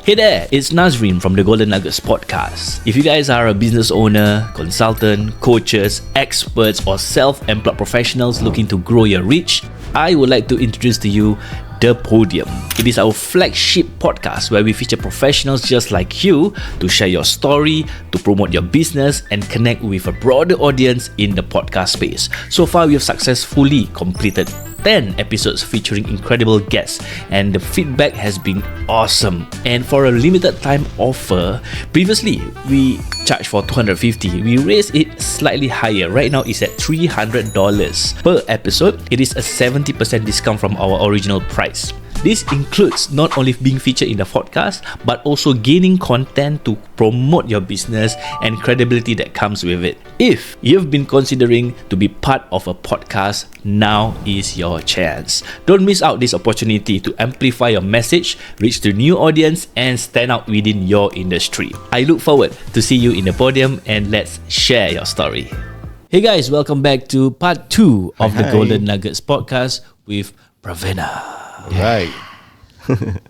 Hey there, it's Nazreen from the Golden Nuggets podcast. If you guys are a business owner, consultant, coaches, experts, or self-employed professionals looking to grow your reach, I would like to introduce to you the Podium. It is our flagship podcast where we feature professionals just like you to share your story, to promote your business, and connect with a broader audience in the podcast space. So far, we have successfully completed 10 episodes featuring incredible guests, and the feedback has been awesome. And for a limited time offer, previously we charged for $250. We raised it slightly higher. Right now it's at $300 per episode. It is a 70% discount from our original price. This includes not only being featured in the podcast, but also gaining content to promote your business and credibility that comes with it. If you've been considering to be part of a podcast, now is your chance. Don't miss out this opportunity to amplify your message, reach to new audience, and stand out within your industry. I look forward to see you in the Podium, and let's share your story. Hey guys, welcome back to part 2 of the Golden Nuggets podcast with Pravena. Right.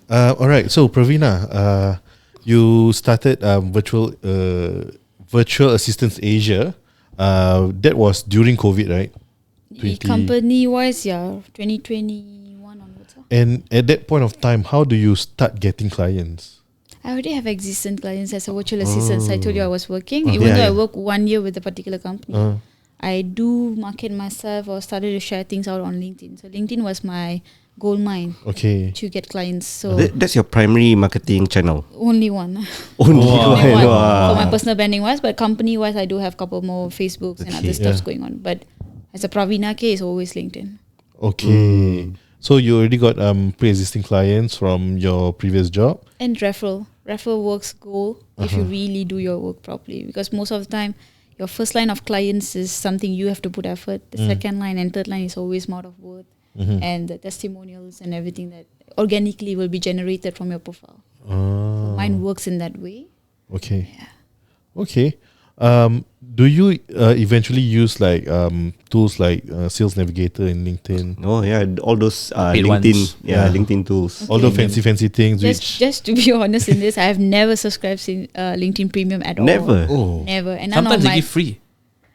All right. So Pravena, you started Virtual Assistants Asia. That was during COVID, right? Company wise, 2021 onwards. And at that point of time, how do you start getting clients? I already have existing clients as a virtual assistant. So I told you I was working. Even though I work 1 year with a particular company, I do market myself or started to share things out on LinkedIn. So LinkedIn was my gold mine to get clients. So that's your primary marketing channel? Only one. Only one. For my personal branding wise, but company wise, I do have a couple more Facebooks and other stuffs going on. But as a Pravena case, always LinkedIn. Okay. So you already got pre-existing clients from your previous job? And referral works gold if you really do your work properly. Because most of the time, your first line of clients is something you have to put effort. The second line and third line is always mouth of word. And the testimonials and everything that organically will be generated from your profile. So mine works in that way. Okay. Yeah. Okay. Do you eventually use like tools like Sales Navigator and LinkedIn? Oh yeah, all those LinkedIn, LinkedIn tools. Okay. All the fancy things. Just to be honest in this, I have never subscribed to LinkedIn Premium at all. Never. Never. And sometimes they give free.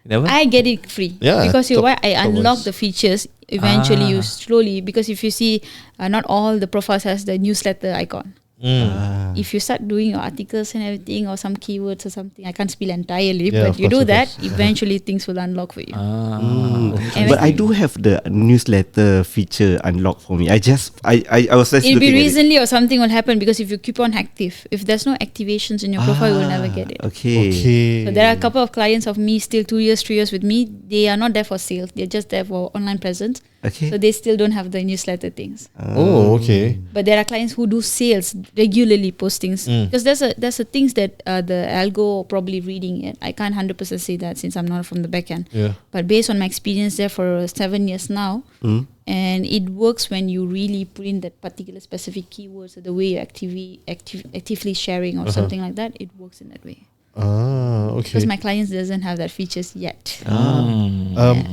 Never? I get it free. Yeah, because I unlock the features eventually. You slowly, because if you see, not all the profiles has the newsletter icon. If you start doing your articles and everything or some keywords or something, I can't spill entirely, but you do that, eventually things will unlock for you. But I do have the newsletter feature unlocked for me. I was just it'll be looking recently or something will happen, because if you keep on active, if there's no activations in your profile, you will never get it. Okay. So there are a couple of clients of me still 2 years, 3 years with me. They are not there for sales. They're just there for online presence. Okay. So they still don't have the newsletter things. Okay. But there are clients who do sales regularly, postings. Because there's a things that the algo probably reading it. I can't 100% say that since I'm not from the back end. Yeah. But based on my experience there for 7 years now, and it works when you really put in that particular specific keywords or the way you're actively sharing or something like that. It works in that way. Okay. Because my clients doesn't have that features yet.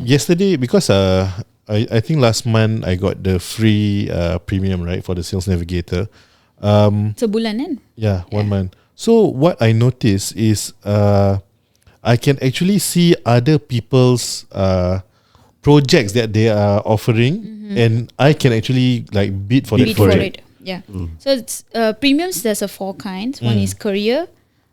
Yesterday, because I think last month I got the free premium, right, for the Sales Navigator. Sebulan kan? Yeah, 1 month. So what I noticed is I can actually see other people's projects that they are offering, and I can actually like bid for that project. Yeah. So it's premiums. There's 4 kinds. One is career,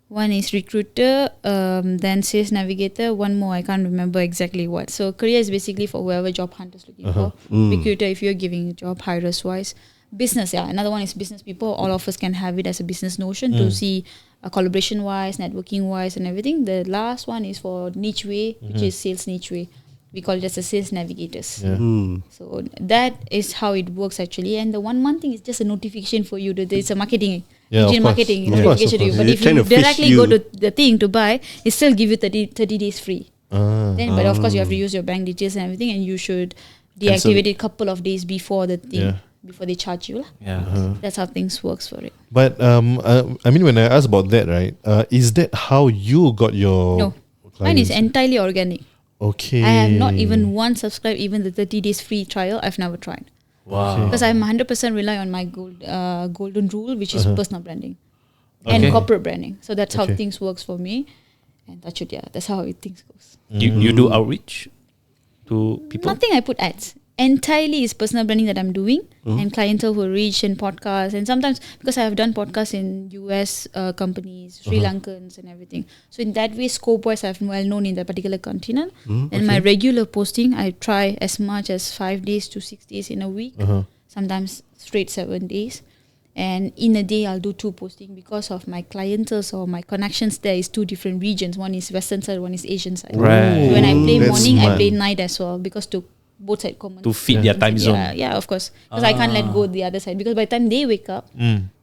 one is recruiter, then Sales Navigator. One more, I can't remember exactly what. So career is basically for whoever job hunters looking for. Recruiter, if you're giving a job hires wise. Business, another one is business people. All of us can have it as a business notion to see collaboration wise, networking wise, and everything. The last one is for niche way, which is sales niche way. We call it as a sales navigators. So that is how it works actually. And the 1 month thing is just a notification for you. That it's a marketing. Marketing notification to you. But if you directly go to the thing to buy, it still give you 30 days free. But of course you have to use your bank details and everything, and you should deactivate it a couple of days before the thing. Before they charge you. That's how things works for it. But I mean, when I asked about that, right, is that how you got your No, mine is entirely organic. Okay. I have not even once subscribed, even the 30 days free trial. I've never tried. Wow. Because I'm 100% rely on my golden rule, which is personal branding. and Okay. corporate branding. So that's how Okay. things works for me. And that's it, yeah. That's how things goes. You do outreach to people? Nothing I put ads. Entirely is personal branding that I'm doing and clientele who reach and podcasts, and sometimes because I have done podcasts in US companies, Sri Lankans and everything. So in that way, scope wise, I'm well known in that particular continent. And my regular posting, I try as much as 5 days to 6 days in a week, sometimes straight 7 days. And in a day, I'll do 2 posting because of my clientele or my connections. There is 2 different regions. One is Western side, one is Asian side. Right. So when I play That's morning, I smart. play night as well because to both side common To fit their time zone. Yeah, of course. Because I can't let go the other side. Because by the time they wake up,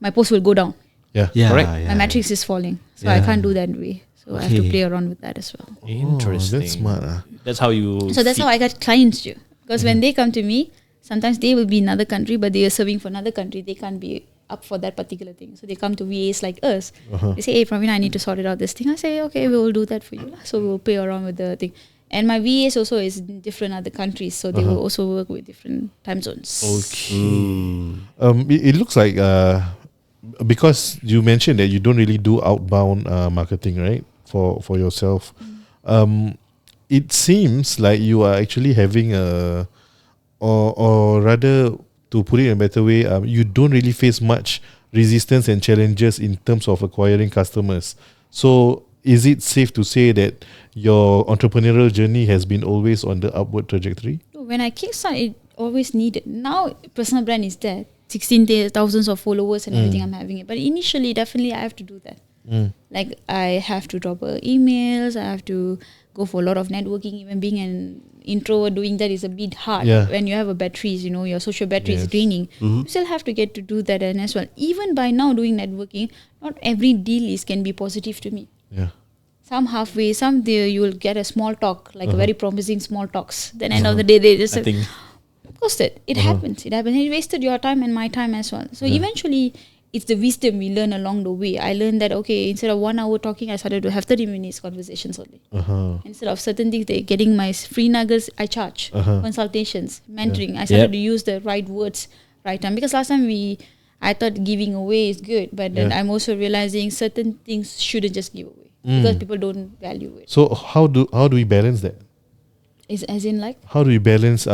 my post will go down. Yeah. Correct. My matrix is falling. So I can't do that way. So I have to play around with that as well. Interesting. That's smart. That's how you. So that's how I got clients too. Because when they come to me, sometimes they will be in another country, but they are serving for another country. They can't be up for that particular thing. So they come to VAs like us. They say, hey, Pravena, I need to sort it out this thing. I say, okay, we will do that for you. So we will play around with the thing. And my VAs also is in different other countries. So they will also work with different time zones. It looks like because you mentioned that you don't really do outbound marketing, right? For yourself, it seems like you are actually having or rather, to put it in a better way, you don't really face much resistance and challenges in terms of acquiring customers. So, is it safe to say that your entrepreneurial journey has been always on the upward trajectory? When I kickstart, it always needed. Now, personal brand is there. 16,000 of followers and everything, I'm having it. But initially, definitely, I have to do that. Like, I have to drop emails. I have to go for a lot of networking. Even being an introvert, doing that is a bit hard. Yeah. When you have a batteries, your social battery is Yes. draining. You still have to get to do that and as well. Even by now doing networking, not every deal can be positive to me. Yeah. Some halfway, some there you will get a small talk, like a very promising small talks. Then end of the day, they just I think posted. It happens. It happens. It wasted your time and my time as well. So eventually, it's the wisdom we learn along the way. I learned that, okay, instead of 1 hour talking, I started to have 30 minutes conversations only. Instead of certain things, they're getting my free nuggets, I charge. Consultations, mentoring. I started to use the right words, right time. Because last time I thought giving away is good, but then I'm also realizing certain things shouldn't just give away. Because people don't value it. So how do we balance that? Is as in like? How do we balance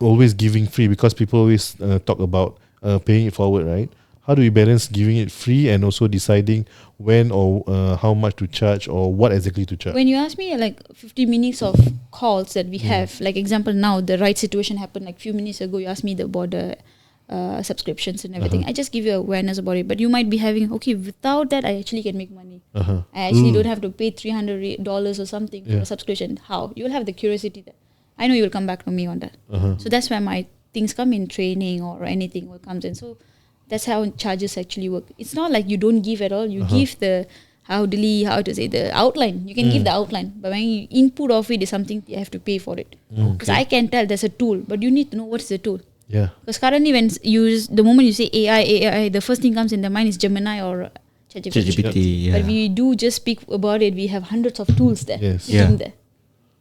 always giving free, because people always talk about paying it forward, right? How do we balance giving it free and also deciding when or how much to charge or what exactly to charge? When you ask me like 50 minutes of calls that we have, like example now, the right situation happened like few minutes ago, you asked me about the subscriptions and everything. I just give you awareness about it. But you might be having, okay, without that, I actually can make money. I actually don't have to pay $300 or something for a subscription. How? You will have the curiosity there. I know you will come back to me on that. So that's where my things come in, training or anything what comes in. So that's how charges actually work. It's not like you don't give at all. You give the the outline. You can give the outline, but when you input of it is something you have to pay for it. Because I can tell there's a tool, but you need to know what's the tool. Yeah. Because currently the moment you say AI, the first thing comes in the mind is Gemini or ChatGPT. ChatGPT, But we do just speak about it. We have hundreds of tools there. Yes. Sitting there.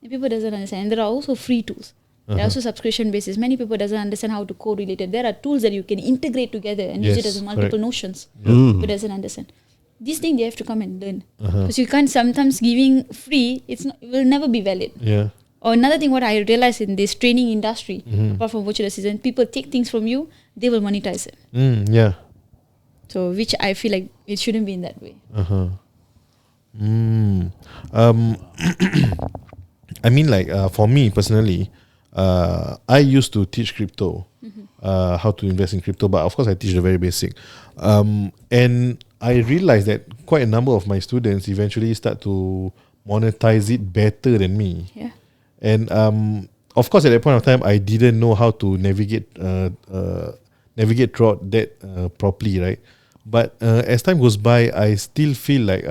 And people doesn't understand. And there are also free tools. There are also subscription basis. Many people doesn't understand how to correlate it. There are tools that you can integrate together and use it as multiple correct. notions. People doesn't understand. This thing they have to come and learn. Because you can't sometimes giving free, it will never be valid. Yeah. Or another thing what I realized in this training industry, apart from virtual assistant, people take things from you, they will monetize it. Yeah. So which I feel like it shouldn't be in that way. I mean, like for me personally, I used to teach crypto, how to invest in crypto, but of course I teach the very basic. And I realized that quite a number of my students eventually start to monetize it better than me. Yeah. And of course, at that point of time, I didn't know how to navigate throughout that properly, right? But as time goes by, I still feel like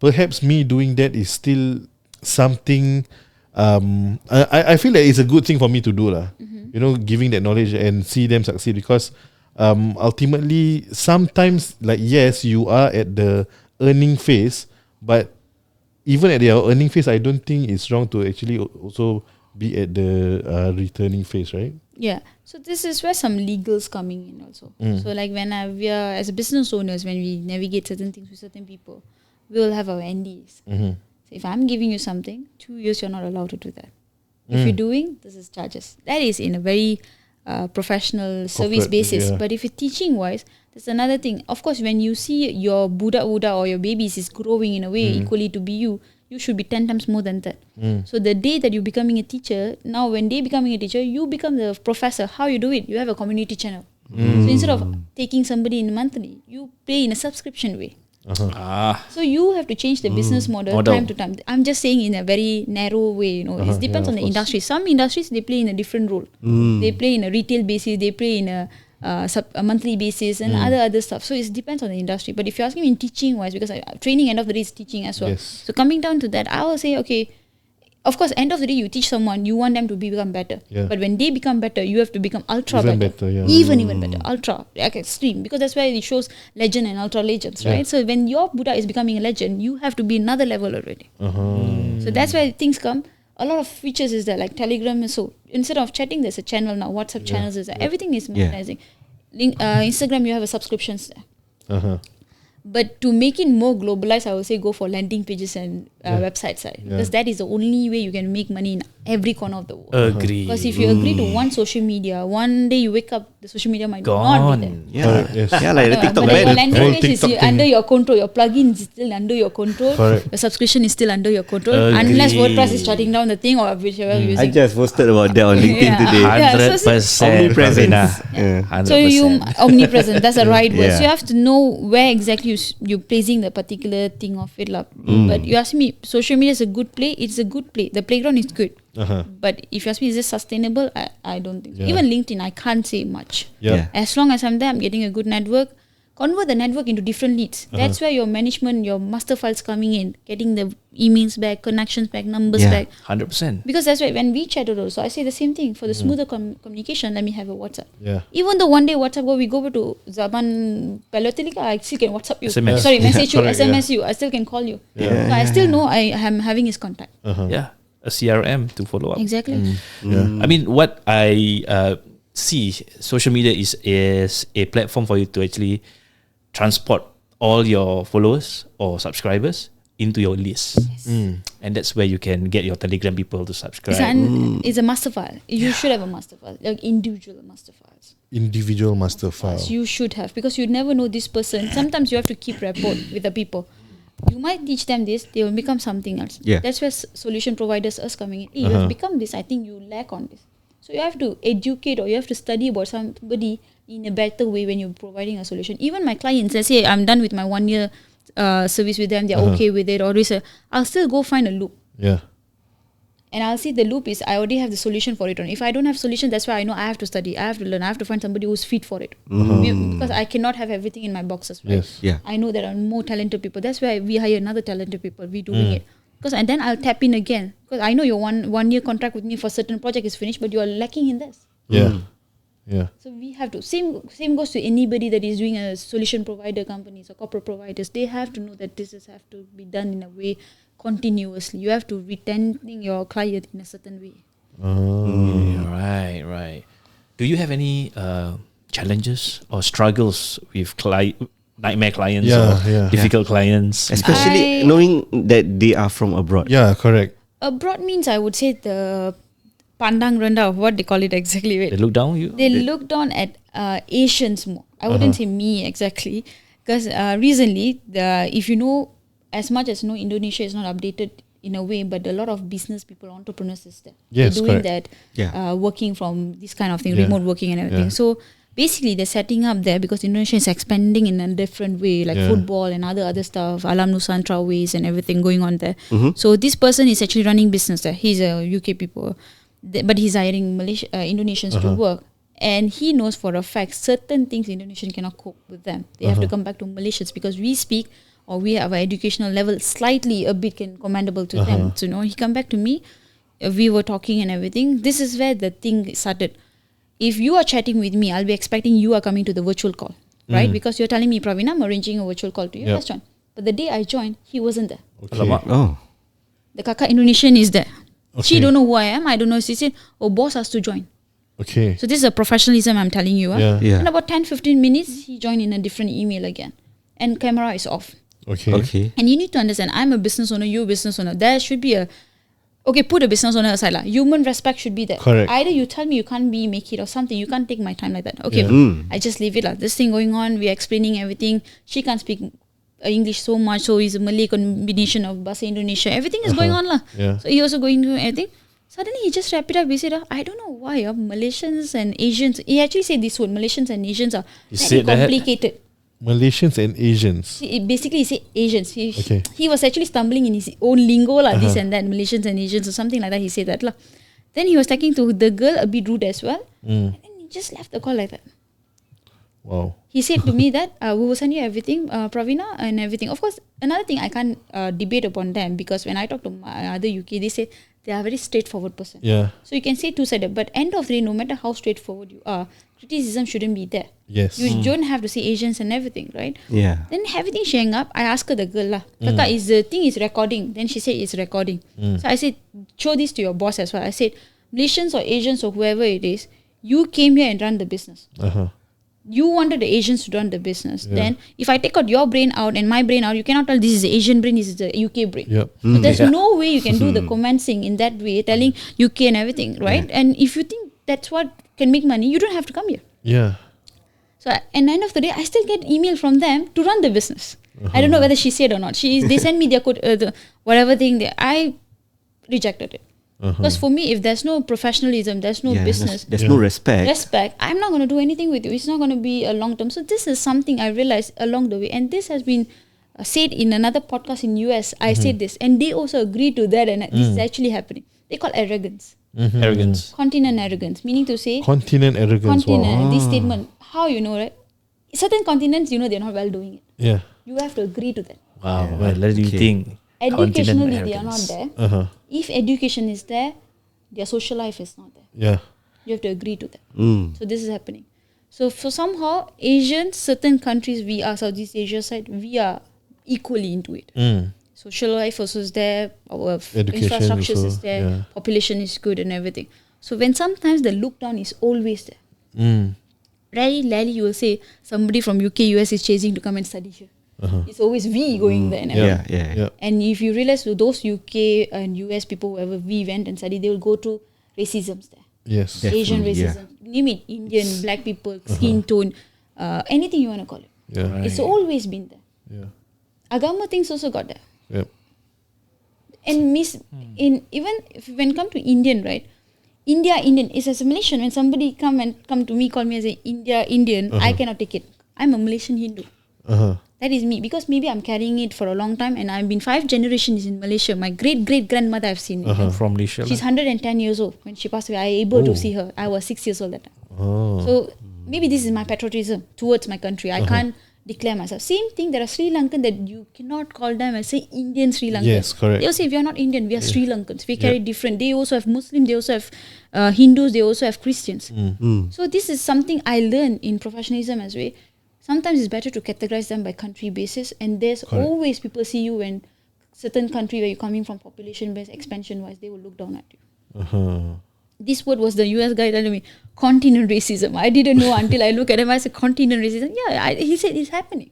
perhaps me doing that is still something. I feel that it's a good thing for me to do, lah. You know, giving that knowledge and see them succeed, because ultimately, sometimes, like, yes, you are at the earning phase, but even at the earning phase, I don't think it's wrong to actually also be at the returning phase, right? Yeah. So this is where some legals coming in also. So like when we are as business owners, when we navigate certain things with certain people, we will have our NDs. So if I'm giving you something, 2 years you're not allowed to do that. If you're doing, this is charges. That is in a very professional service Corporate, basis. yeah. But if you're teaching wise, there's another thing. Of course, when you see your budak or your babies is growing in a way equally to be you should be 10 times more than that. So the day that you're becoming a teacher, now when they becoming a teacher, you become the professor. How you do it? You have a community channel. So instead of taking somebody in monthly, you pay in a subscription way. So you have to change the business model time to time. I'm just saying in a very narrow way, it depends on the industry. Some industries, they play in a different role. They play in a retail basis, they play in a monthly basis and other stuff. So it depends on the industry. But if you're asking me in teaching wise, because training end of the day is teaching as well. Yes. So coming down to that, I will say, okay, of course, end of the day, you teach someone, you want them to become better. Yeah. But when they become better, you have to become ultra Even better. better, yeah. Even better. Ultra, like extreme. Because that's why it shows legend and ultra legends, right? So when your Buddha is becoming a legend, you have to be another level already. So that's where things come. A lot of features is there, like Telegram is so. Instead of chatting, there's a channel now. WhatsApp channels is there. Everything is monetizing. Instagram, you have a subscriptions there. But to make it more globalized, I would say go for landing pages and websites, right? Because that is the only way you can make money in every corner of the world. Agree. Because if you agree to one social media, one day you wake up, the social media might not be there. Yeah, Yes. yeah, like the TikTok But your ban. landing Whole page is TikTok thing. under your control. Your plugin is still under your control. Correct. Your subscription is still under your control. Agree. Unless WordPress is shutting down the thing or whichever you're I using. just posted about that on LinkedIn today. Yeah, so 100% Omnipresence. Pravena. Yeah. 100%. So you omnipresent, that's the right word. Yeah. So you have to know where exactly you're placing the particular thing of it. But you ask me, social media is a good play. It's a good play. The playground is good. But if you ask me, is this sustainable? I don't think so. Yeah. Even LinkedIn, I can't say much. Yeah. As long as I'm there, I'm getting a good network. Convert the network into different leads. That's where your management, your master files coming in, getting the emails back, connections back, numbers Yeah. back. 100%. Because that's why when we chatted also, I say the same thing. For the smoother communication, let me have a WhatsApp. Yeah. Even though one day WhatsApp we go to Zaman Palotilika, I still can WhatsApp you. SMS. Sorry, message you, Correct, SMS you. I still can call you. Yeah. So I still know I am having his contact. Yeah. A CRM to follow up. Exactly. I mean, what I see, social media is a platform for you to actually transport all your followers or subscribers into your list. And that's where you can get your Telegram people to subscribe. It's a master file. You should have a master file, like individual master files. Individual master file. You should have, because you never know this person. Sometimes you have to keep rapport with the people. You might teach them this, they will become something else. Yeah. That's where solution providers us coming in. Hey, you have become this, I think you lack on this. So you have to educate or you have to study about somebody in a better way when you're providing a solution. Even my clients, let's say I'm done with my 1 year service with them, they're okay with it, or I'll still go find a loop. Yeah. And I'll see the loop is I already have the solution for it. If I don't have solution, that's why I know I have to study, I have to learn, I have to find somebody who's fit for it. Because I cannot have everything in my boxes, right? Yes. Yeah. I know there are more talented people. That's why we hire another talented people. We doing it. And then I'll tap in again. Because I know your one year contract with me for certain project is finished, but you are lacking in this. Yeah. Yeah. So we have to, same goes to anybody that is doing a solution provider companies or corporate providers. They have to know that this have to be done in a way continuously. You have to retaining your client in a certain way. Right. Do you have any challenges or struggles with nightmare clients or difficult clients? Especially knowing that they are from abroad. Yeah, correct. Abroad means I would say the pandang rendah, what they call it exactly. Wait. They look down on you? They look down at Asians more. I wouldn't say me exactly. Because recently, if you know, as much as Indonesia is not updated in a way, but a lot of business people, entrepreneurs is there. Yes, They're doing correct. that, working from this kind of thing, Yeah. remote working and everything. Yeah. So basically, they're setting up there because Indonesia is expanding in a different way, like football and other stuff, Alam Nusantara ways and everything going on there. So this person is actually running business there. He's a UK people, but he's hiring Indonesians to work. And he knows for a fact certain things Indonesian cannot cope with them. They have to come back to Malaysians because we speak or we have our educational level slightly a bit commendable to them. So he come back to me. We were talking and everything. This is where the thing started. If you are chatting with me, I'll be expecting you are coming to the virtual call, right? Because you're telling me, Pravena, I'm arranging a virtual call to you. Yep. Let's join. But the day I joined, he wasn't there. Okay. Oh. The kakak Indonesian is there. She Okay. don't know who I am. I don't know. She said, oh, boss has to join. Okay. So this is a professionalism I'm telling you. Yeah. Yeah. In about 10-15 minutes, he joined in a different email again. And camera is off. Okay. Okay. And you need to understand, I'm a business owner, you're a business owner. There should be okay, put a business owner aside. Human respect should be there. Correct. Either you tell me you can't make it or something, you can't take my time like that. Okay, Yeah. I just leave it. This thing going on, we're explaining everything. She can't speak English so much, so it's a Malay combination of Bahasa Indonesia. Everything is going on. Yeah. So he also going to everything. Suddenly he just wrapped it up. He said, I don't know why Malaysians and Asians, he actually said this word, Malaysians and Asians are He very said that? complicated. Malaysians and Asians. Basically, he said Asians. Okay. He was actually stumbling in his own lingo, this and that, Malaysians and Asians or something like that. He said that. Then he was talking to the girl a bit rude as well. And then he just left the call like that. Wow. He said to me that we will send you everything, Pravena, and everything. Of course, another thing I can't debate upon them, because when I talk to my other UK, they say they are a very straightforward person. Yeah. So you can say two-sided, but end of the day, no matter how straightforward you are, criticism shouldn't be there. Yes. You don't have to say Asians and everything, right? Yeah. Then everything showing up, I asked her, the girl Kaka, is the thing is recording? Then she said it's recording. So I said, show this to your boss as well. I said, Malaysians or Asians or whoever it is, you came here and run the business. You wanted the Asians to run the business. Yeah. Then if I take out your brain out and my brain out, you cannot tell this is the Asian brain, this is the UK brain. Yep. So there's no way you can do the commencing in that way, telling UK and everything, right? And if you think that's what can make money, you don't have to come here. Yeah. So at the end of the day, I still get email from them to run the business. I don't know whether she said or not. They sent me their code, whatever thing. I rejected it. Because for me, if there's no professionalism, there's no business, There's no respect. I'm not going to do anything with you. It's not going to be a long term. So this is something I realized along the way. And this has been said in another podcast in US. I said this. And they also agree to that. And this is actually happening. They call arrogance. Arrogance. Continent arrogance. Meaning to say, Continent arrogance. Wow. this statement, how you know, right? Certain continents, they're not well doing it. Yeah. You have to agree to that. Wow. Well, let me think. Educationally, Continent they are not arrogance. there. If education is there, their social life is not there. Yeah. You have to agree to that. So this is happening. So for somehow Asians, certain countries, we are Southeast Asia side, we are equally into it. Social life also is there, our Education infrastructure also, is there, yeah. population is good and everything. So when sometimes the look down is always there. Very rarely you will say somebody from UK, US is chasing to come and study here. It's always we going there and everything. Yeah. And if you realize those UK and US people, whoever we went and studied, they will go through racisms there. Yes. Asian Definitely, racism, name it, Indian, black people, skin tone, anything you want to call it. Yeah. It's always been there. Yeah. Agama things also got there. Yep. And when it come to Indian, right? Indian is as a Malaysian. When somebody come to me, call me as a Indian, I cannot take it. I'm a Malaysian Hindu. That is me, because maybe I'm carrying it for a long time, and I've been 5 generations in Malaysia. My great grandmother I've seen it. From Malaysia. She's 110 years old. When she passed away, I able to see her. I was 6 years old that time. So maybe this is my patriotism towards my country. I can't declare myself. Same thing, there are Sri Lankan that you cannot call them as say Indian Sri Lankan. Yes, correct. They'll say we are not Indian, we are Sri Lankans. We carry different. They also have Muslim, they also have Hindus, they also have Christians. So this is something I learned in professionalism as well. Sometimes it's better to categorize them by country basis, and there's always people see you when certain country where you're coming from population based, expansion wise, they will look down at you. This word was the US guy telling me, continent racism. I didn't know until I look at him. I said, continent racism. Yeah, he said it's happening.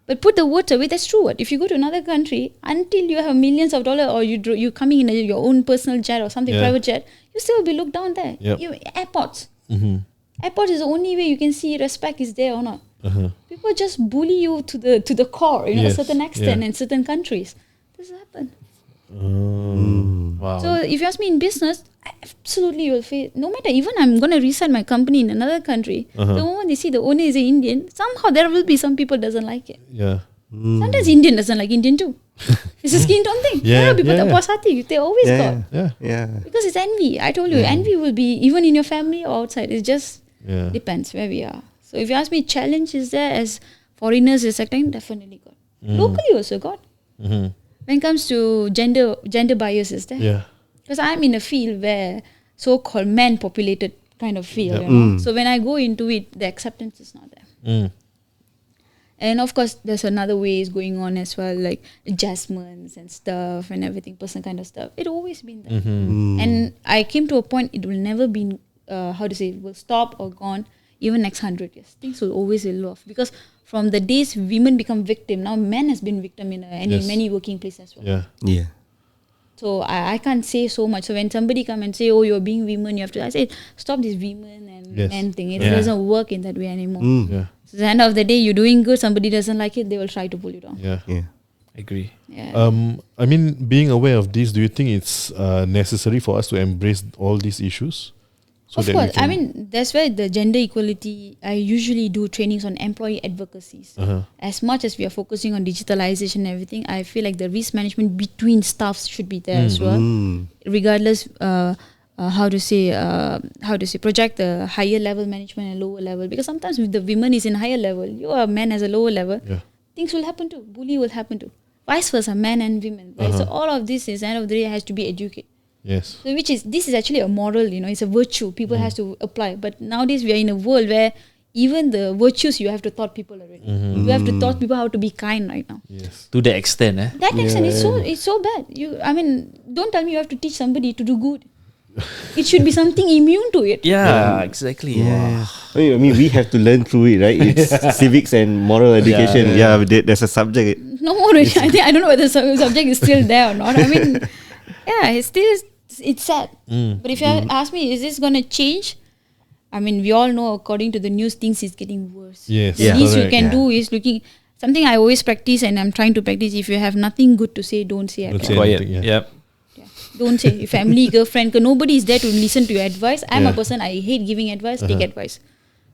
But put the words away, that's true. What if you go to another country, until you have millions of dollars, or you're coming in your own personal jet or something, private jet, you still will be looked down there. Yep. Airports. Airports is the only way you can see respect is there or not. People just bully you to the core, a certain extent in certain countries. This happen. Wow. So if you ask me in business, absolutely you will face, no matter, even I'm going to reset my company in another country, the moment they see the owner is an Indian, somehow there will be some people doesn't like it. Yeah. Sometimes Indian doesn't like Indian too. It's a skin tone thing. People tak puas hati, they always got. Yeah. Because it's envy. I told you, envy will be even in your family or outside. It just depends where we are. So if you ask me, challenge is there as foreigners is sector, definitely got. Locally also got. When it comes to gender bias is there. Yeah. Because I'm in a field where so-called man-populated kind of field. So when I go into it, the acceptance is not there. And of course, there's another ways going on as well, like adjustments and stuff and everything, personal kind of stuff. It always been there. And I came to a point, it will never be will stop or gone. Even next 100 years, things will always be off, because from the days women become victim, now men has been victim in many working places as well. Yeah. Yeah. So I can't say so much. So when somebody come and say, oh, you're being women, you have to, I say, stop this women and men thing. It doesn't work in that way anymore. Yeah. So at the end of the day, you're doing good, somebody doesn't like it, they will try to pull you down. Yeah. Yeah. Agree. Yeah. I mean, being aware of this, do you think it's necessary for us to embrace all these issues? So Of that we course, I can- mean, that's why the gender equality, I usually do trainings on employee advocacies. As much as we are focusing on digitalization and everything, I feel like the risk management between staffs should be there as well. Regardless, how to say, project the higher level management and lower level. Because sometimes if the women is in higher level, you are a man as a lower level, things will happen too. Bully will happen too. Vice versa, men and women. Right? So all of this, is end of the day, has to be educated. Yes. So this is actually a moral, it's a virtue people has to apply. But nowadays we are in a world where even the virtues you have to taught people already. You have to taught people how to be kind right now. Yes. To the extent, That extent it's so bad. Don't tell me you have to teach somebody to do good. It should be something immune to it. Yeah, exactly. Yeah. I mean, we have to learn through it, right? It's civics and moral education. Yeah, there's a subject. No more already. I don't know whether the subject is still there or not. I mean, yeah, it's sad. But if you ask me, is this going to change? I mean, we all know according to the news, things is getting worse. Yes. The least you can do is looking. Something I always practice and I'm trying to practice. If you have nothing good to say, don't say at Don't all. say Quiet. anything, Yep. Don't say. Your family, girlfriend, nobody is there to listen to your advice. I'm a person, I hate giving advice, take advice.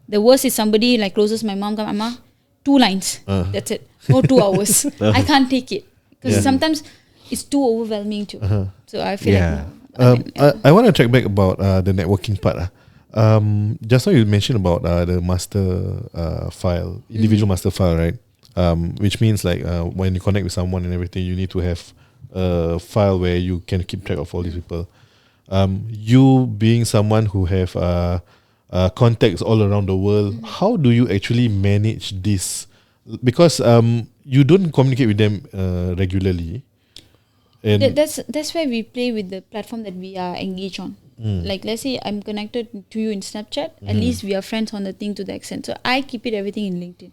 The worst is somebody like closes my mom, come, Amma, 2 lines. That's it. No 2 hours. I can't take it. Because sometimes it's too overwhelming too. So I feel I want to track back about the networking part. Just now you mentioned about the master file, individual master file, right? Which means like when you connect with someone and everything, you need to have a file where you can keep track of all these people. You being someone who have contacts all around the world, how do you actually manage this? Because you don't communicate with them regularly. And that's why we play with the platform that we are engaged on. Like let's say I'm connected to you in Snapchat, at least we are friends on the thing to the extent. So I keep it everything in LinkedIn.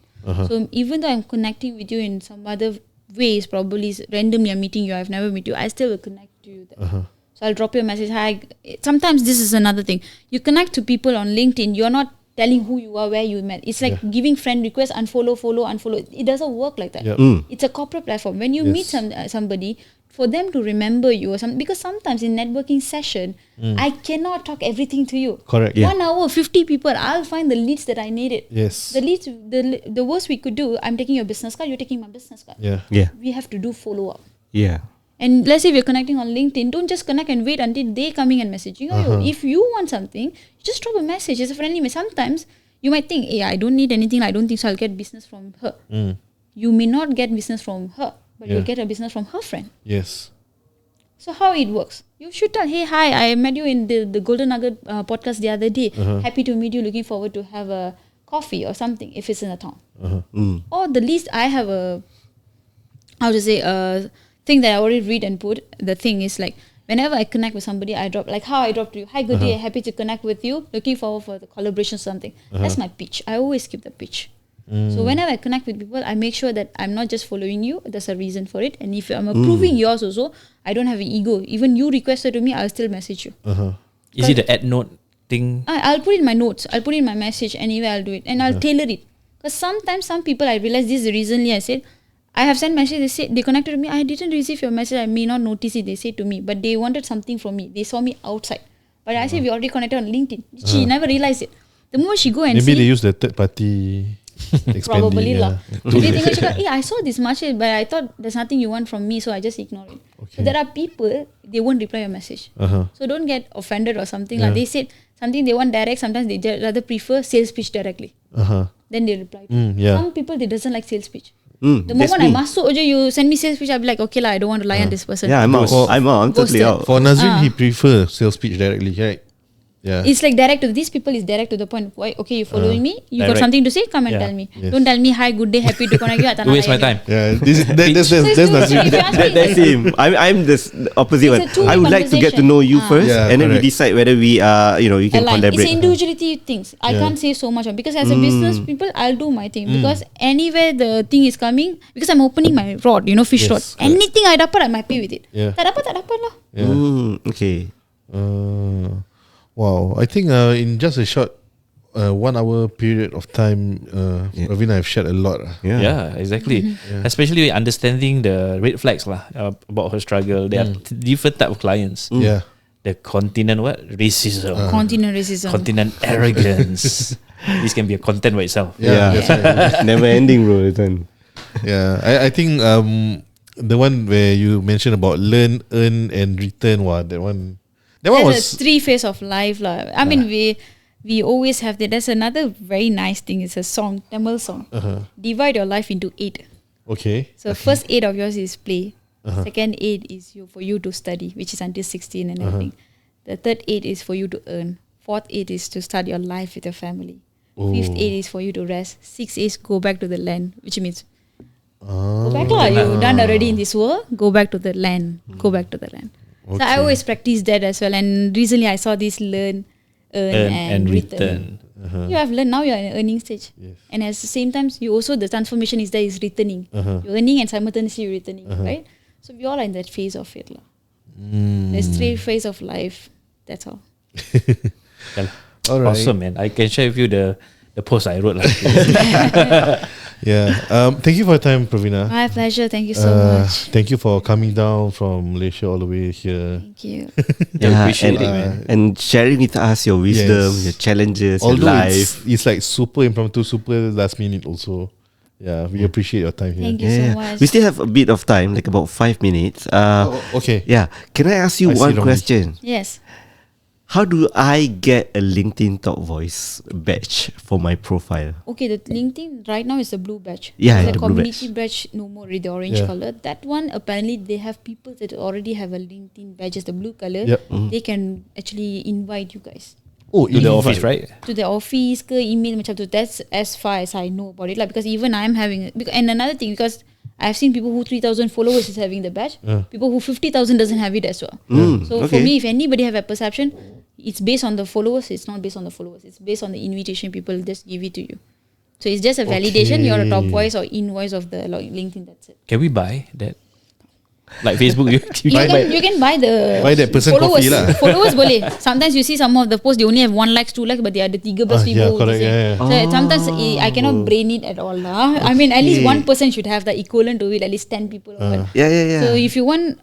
So even though I'm connecting with you in some other ways, probably randomly I'm meeting you, I've never met you, I still will connect to you there. So I'll drop you a message. Hi. Sometimes this is another thing. You connect to people on LinkedIn, you're not telling who you are, where you met. It's like giving friend request, unfollow, follow, unfollow. It doesn't work like that. It's a corporate platform. When you meet somebody, for them to remember you or something, because sometimes in networking session, I cannot talk everything to you. correct. 1 hour, 50 people, I'll find the leads that I needed. Yes. The leads, the worst we could do, I'm taking your business card, you're taking my business card. Yeah. We have to do follow up. Yeah. And let's say we're connecting on LinkedIn, don't just connect and wait until they coming and messaging you. If you want something, just drop a message. It's a friendly message. Sometimes you might think, hey, I don't need anything. I don't think so. I'll get business from her. You may not get business from her, but you'll get a business from her friend. Yes. So how it works? You should tell, hey, hi, I met you in the Golden Nugget podcast the other day. Happy to meet you. Looking forward to have a coffee or something if it's in a town. Or the least I have a, thing that I already read and put. The thing is like, whenever I connect with somebody, I drop, like how I dropped you. Hi, good day. Happy to connect with you. Looking forward for the collaboration or something. That's my pitch. I always keep the pitch. So whenever I connect with people, I make sure that I'm not just following you. There's a reason for it. And if I'm approving yours also, I don't have an ego. Even you requested to me, I'll still message you. Is it the add note thing? I'll put it in my notes. I'll put it in my message. Anyway, I'll do it. And I'll tailor it. Because sometimes some people, I realize this recently, I said, I have sent message, they said, they connected to me, I didn't receive your message, I may not notice it, they said to me, but they wanted something from me. They saw me outside. But I said, we already connected on LinkedIn. She never realized it. The moment she go and Maybe see, they use the third party probably expanding. lah. They think, hey, I saw this message, but I thought there's nothing you want from me, so I just ignore it. So there are people, they won't reply your message. So don't get offended or something. Like they said something they want direct, sometimes they rather prefer sales pitch directly. Then they reply. Some people, they doesn't like sales pitch. The moment I masuk aja, you send me sales pitch, I'll be like, okay lah, I don't want to lie on this person. Yeah, I'm out. I'm totally Ghosted. out. For Nazrin, he prefer sales pitch directly, right? Yeah. It's like direct to these people is direct to the point. Why? Okay, you following me? You got direct. something to say? Come and Yeah. tell me. Yes. Don't tell me hi, good day, happy to connect you. Don't waste my time. Yeah, that's So it's Nazreen. if you ask me, That's him. I'm the opposite one. It's a two-way I would like to get to know you first, Yeah, and then we correct. decide whether we are, you can align. It's collaborate. individuality things. I Yeah. can't say so much on because as a business people, I'll do my thing because anywhere the thing is coming, because I'm opening my rod, fish Yes, rod. correct. Anything I dapat, I'm happy with it. Yeah. Tak dapat lah. Yeah. Okay. Wow, I think in just a short 1 hour period of time, Pravena have shared a lot. Yeah, exactly. Especially understanding the red flags lah about her struggle. There are different type of clients. Yeah. The continent racism, Continent racism. continent arrogance. This can be a content by itself. Yeah, that's right. Never ending, bro. This one. Yeah, I think the one where you mentioned about learn, earn, and return. Wow, that one There's was a 3 phase of life lah. I mean we always have that. There's another very nice thing. It's a song, Tamil song. Divide your life into 8. okay. So first 8 of yours is play. Second 8 is for you to study, which is until 16 and everything. The third 8 is for you to earn. Fourth 8 is to start your life with your family. Fifth 8 is for you to rest. Sixth is go back to the land, which means go back lah. You done already in this world. Go back to the land. Go back to the land. So I always practice that as well. And recently I saw this learn, earn, and return. You have learned, now you're in an earning stage. Yes. And at the same time, you also, the transformation is there is returning. You're earning and simultaneously you're returning, right? So we all are in that phase of it. There's 3 phases of life. That's all. Yeah. All right. Awesome, man. I can share with you the post I wrote. Yeah. Thank you for your time, Pravena. My pleasure. Thank you so much. Thank you for coming down from Malaysia all the way here. Thank you. Yeah, appreciate and, it, man. and sharing with us your wisdom, Yes. your challenges, your Although life. it's like super impromptu, super last minute also. Yeah, we appreciate your time here. Thank you so much. We still have a bit of time, like about 5 minutes. Okay. Yeah. Can I ask you I see, one Ramli. question? Yes. How do I get a LinkedIn Top Voice badge for my profile? Okay, the LinkedIn right now is the blue badge. Yeah, the the blue community badge, no more with the orange Yeah. color. That one, apparently they have people that already have a LinkedIn badge, the blue color. Yep. They can actually invite you guys Oh, To the office, right? to the office ke email macam tu. That's as far as I know about it lah. Because even I'm having it. And another thing, because I've seen people who 3,000 followers is having the badge. People who 50,000 doesn't have it as well. So for okay. me, if anybody have a perception, it's based on the followers. It's not based on the followers. It's based on the invitation people just give it to you. So it's just a validation. You're a top voice or in voice of the LinkedIn. That's it. Can we buy that? Like Facebook, you You can buy the Buy that person followers. coffee lah. Followers boleh. Sometimes you see some of the posts they only have 1 likes, 2 likes, but they are the 13 people. yeah, who correct, say. yeah. So sometimes I cannot brain it at all lah. I mean, at least one person should have the equivalent to it. At least 10 people. Or what. Yeah. So if you want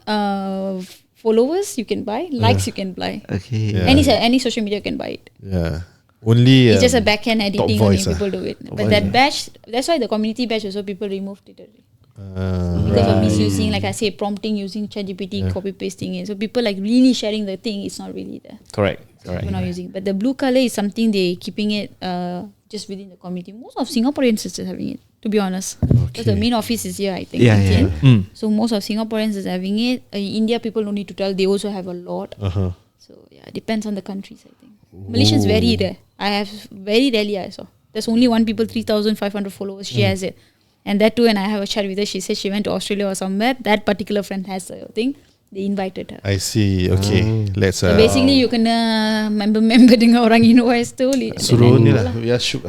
followers, you can buy. Likes, you can buy. Okay. Yeah. Any social media can buy it. Yeah. Only It's just a back end editing voice, only people do it. But voice, that badge, that's why the community badge also people removed it already. Because right. of misusing, like I say, prompting using ChatGPT, copy pasting it. So people like really sharing the thing. It's not really there. Correct. We're not using. But the blue color is something they keeping it just within the community. Most of Singaporeans is having it. To be honest, because the main office is here, I think. Yeah, in yeah. Tian. So most of Singaporeans is having it. India people don't need to tell. They also have a lot. So yeah, depends on the countries. I think Malaysians very rare. I have very rarely I saw. There's only one people 3,500 followers. She has it. And that too, and I have a chat with her. She said she went to Australia or somewhere. That particular friend has the thing. They invited her. I see. Okay. Let's So basically, you can member dengan orang Indo tu. suruh ni lah. Yeah, shoot.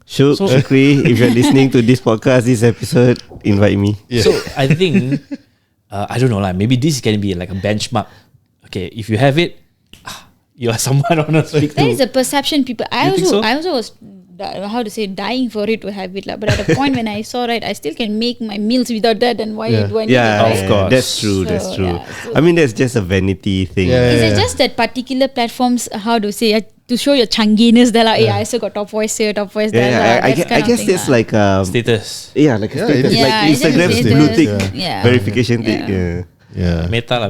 Shukri, if you're listening to this podcast, this episode, invite me. Yeah. So I think I don't know lah. Maybe this can be like a benchmark. Okay, if you have it, you are someone on a speak That to. is a perception people. I You think so? also was dying for it to have it lah. But at the point when I saw I still can make my meals without that. And why do I need it? Yeah, Right? Of course. That's true. So, That's true. yeah, so- I mean, that's just a vanity thing. Yeah. Is it just that particular platforms? How to say to show your changiness? That I also got top voice here, top voice there. Yeah, That's I kind of guess thing that's lah. like Status. like a Yeah, status, it is. like Yeah, it's just a Instagram's status. blue tick Yeah. verification tick. Yeah. Yeah. Yeah. Meta.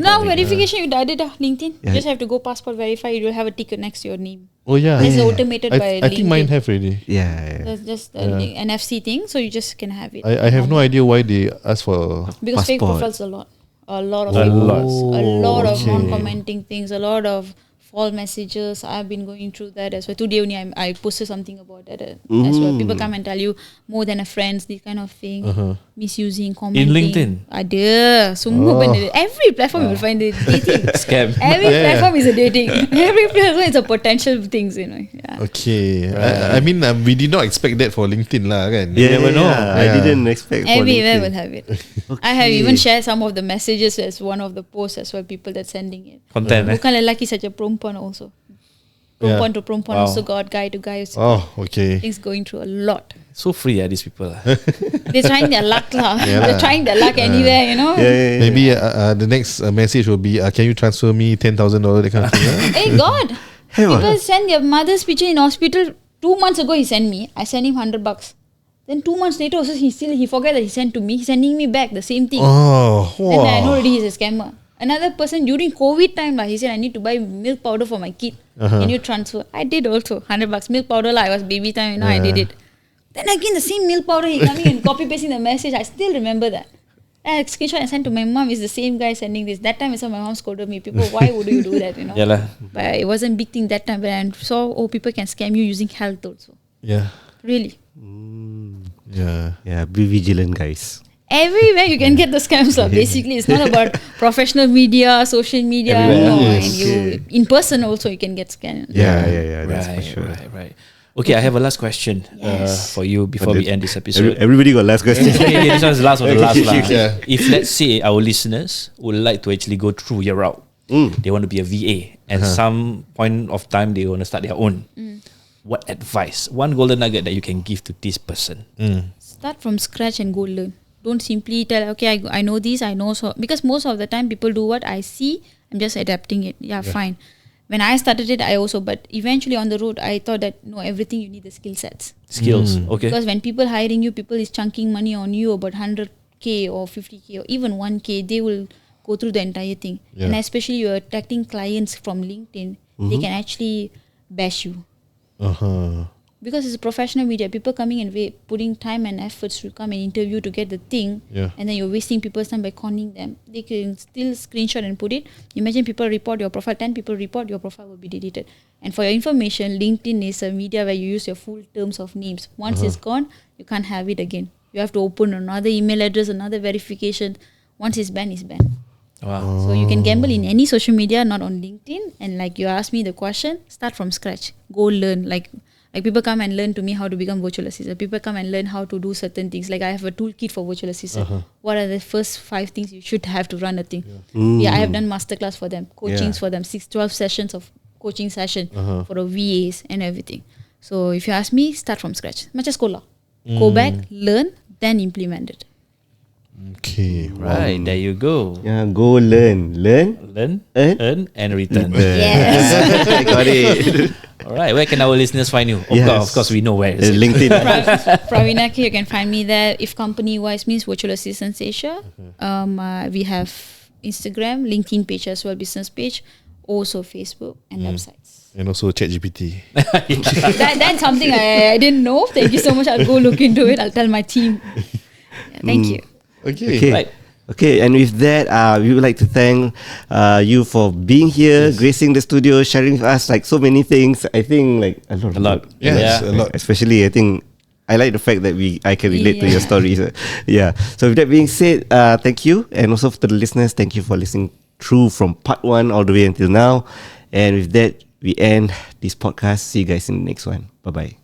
Now verification you dah ada dah LinkedIn. Yeah. You just have to go passport verify. You will have a ticket next to your name. Oh yeah. This is automated by I think mine LinkedIn. have already. Yeah. That's just an NFC thing, so you just can have it. I have no idea why they ask for. Because fake passport. profiles a lot of A fake lot. profiles, a lot of okay. non-commenting things, a lot of fall messages. I've been going through that as well. Today only I posted something about that as well. People come and tell you more than a friend, this kind of thing. Misusing, commenting. In LinkedIn? Ada. Semua benda. Every platform you will find it dating. Scam. Every platform is a dating. Every platform is a potential things, you know. Yeah. Okay. I mean, we did not expect that for LinkedIn lah, kan? Yeah, never know. I didn't expect. for Everywhere LinkedIn. will have it. I have even shared some of the messages as one of the posts as well. People that sending it. Content. Bukan lelaki saja, perempuan also. Perempuan to perempuan Wow. also got, guy to guy also. Oh, okay. Things going through a lot. So free these people. They're trying their luck lah. Yeah They're lah. trying their luck anywhere, you know. Maybe the next message will be, can you transfer me $10,000, that kind of thing? Hey God, Hey, people send their mother's picture in hospital. 2 months ago he sent me. I sent him $100. Then 2 months later also he forgot that he sent to me. He's sending me back the same thing. Oh, Then I know wow. already he's a scammer. Another person during COVID time he said I need to buy milk powder for my kid. Can you transfer? I did also $100 milk powder lah. I was baby time, you know. I did it. Then again the same milk powder he coming and copy pasting the message. I still remember that. I screenshot and sent to my mom. Is the same guy sending this. That time I saw my mom scolded me. People, why would you do that? You know. Yeah lah. But it wasn't big thing that time. But I saw people can scam you using health also. Yeah. Really. Yeah. Yeah, be vigilant, guys. Everywhere you can get the scams lah. Basically, it's not about professional media, social media. Everywhere. No, Yes. and you in person also you can get scammed. Yeah, that's for Right, sure. right. Okay, I have a last question for you before we end this episode. Everybody got last question. Okay, this one's the last of the last lah. Yeah. If let's say our listeners would like to actually go through your route, they want to be a VA, and some point of time they want to start their own. What advice, one golden nugget that you can give to this person? Start from scratch and go learn. Don't simply tell, okay, I know this, I know so. Because most of the time people do what I see, I'm just adapting it. Yeah, fine. When I started it, I also, but eventually on the road, I thought that no, everything you need the skill sets. Skills, okay. Because when people hiring you, people is chunking money on you about 100K or 50K or even 1K, they will go through the entire thing. Yeah. And especially you're attracting clients from LinkedIn, they can actually bash you. Because it's a professional media, people coming and putting time and efforts to come and interview to get the thing, and then you're wasting people's time by conning them. They can still screenshot and put it. Imagine people report your profile, 10 people report, your profile will be deleted. And for your information, LinkedIn is a media where you use your full terms of names. Once it's gone, you can't have it again. You have to open another email address, another verification. Once it's banned, it's banned. Wow. So you can gamble in any social media, not on LinkedIn. And like you asked me the question, start from scratch. Go learn. Like people come and learn to me how to become virtual assistant. People come and learn how to do certain things. Like I have a toolkit for virtual assistant. What are the first 5 things you should have to run a thing? I have done masterclass for them, coachings for them, 12 sessions of coaching session for the VAs and everything. So if you ask me, start from scratch. Macam sekolah. Go back, learn, then implement it. Okay. Right, there you go. Yeah, go learn, Learn, earn, and return. Yes. Got it. All right, where can our listeners find you? Of course, we know where. LinkedIn. Pravena, you can find me there. If company wise means Virtual Assistants Asia. We have Instagram, LinkedIn page as well, business page, also Facebook and websites. And also ChatGPT. That's something I didn't know. Thank you so much. I'll go look into it. I'll tell my team. Yeah, thank you. Okay. Right. Okay, and with that, we would like to thank you for being here, gracing the studio, sharing with us like so many things. I think like a lot. Yes, a lot. Especially, I think I like the fact that I can relate to your stories. Yeah. So with that being said, thank you, and also to the listeners, thank you for listening through from part 1 all the way until now. And with that, we end this podcast. See you guys in the next one. Bye bye.